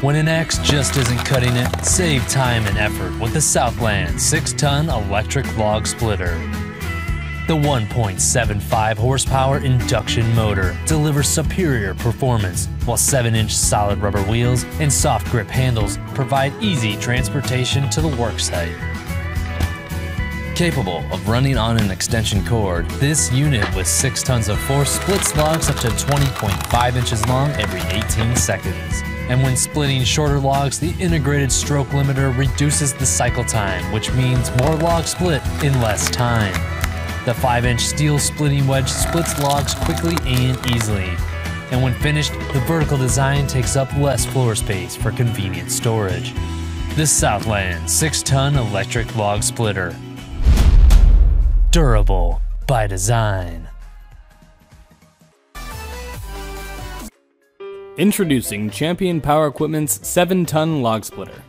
When an axe just isn't cutting it, save time and effort with the Southland 6-ton electric log splitter. The 1.75 horsepower induction motor delivers superior performance, while 7-inch solid rubber wheels and soft grip handles provide easy transportation to the worksite. Capable of running on an extension cord, this unit with 6 tons of force splits logs up to 20.5 inches long every 18 seconds. And when splitting shorter logs, the integrated stroke limiter reduces the cycle time, which means more logs split in less time. The 5-inch steel splitting wedge splits logs quickly and easily. And when finished, the vertical design takes up less floor space for convenient storage. The Southland 6-ton electric log splitter. Durable by design. Introducing Champion Power Equipment's 7-ton log splitter.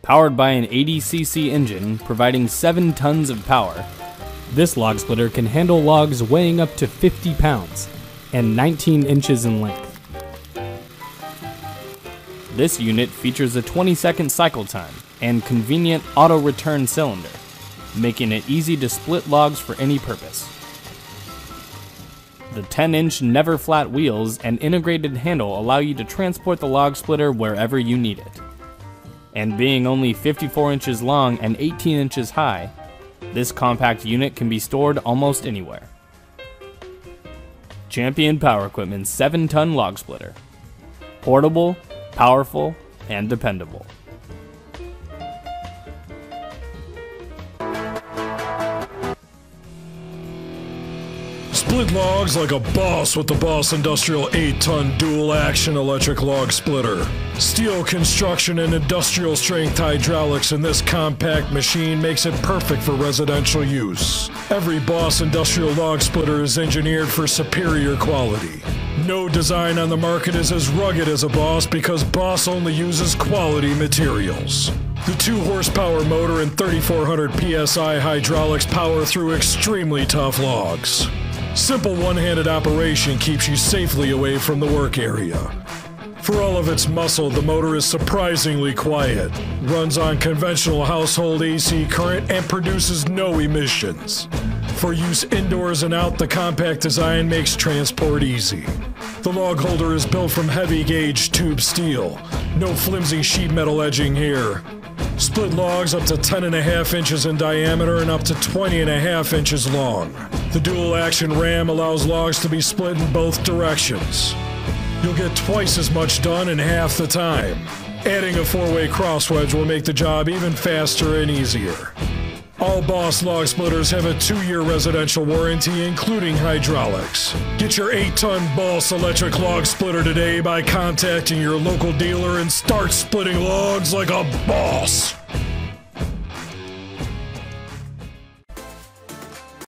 Powered by an 80cc engine providing 7 tons of power, this log splitter can handle logs weighing up to 50 pounds and 19 inches in length. This unit features a 20-second cycle time and convenient auto-return cylinder, making it easy to split logs for any purpose. The 10-inch never flat wheels and integrated handle allow you to transport the log splitter wherever you need it. And being only 54 inches long and 18 inches high, this compact unit can be stored almost anywhere. Champion Power Equipment's 7-ton log splitter. Portable, powerful, and dependable. Split logs like a boss with the Boss Industrial 8-ton dual-action electric log splitter. Steel construction and industrial strength hydraulics in this compact machine makes it perfect for residential use. Every Boss Industrial log splitter is engineered for superior quality. No design on the market is as rugged as a Boss because Boss only uses quality materials. The 2-horsepower motor and 3,400 PSI hydraulics power through extremely tough logs. Simple one-handed operation keeps you safely away from the work area. For all of its muscle, the motor is surprisingly quiet, runs on conventional household AC current, and produces no emissions. For use indoors and out, the compact design makes transport easy. The log holder is built from heavy-gauge tube steel. No flimsy sheet metal edging here. Split logs up to 10.5 inches in diameter and up to 20.5 inches long. The dual-action ram allows logs to be split in both directions. You'll get twice as much done in half the time. Adding a 4-way cross wedge will make the job even faster and easier. All Boss log splitters have a 2-year residential warranty, including hydraulics. Get your 8-ton Boss electric log splitter today by contacting your local dealer and start splitting logs like a boss.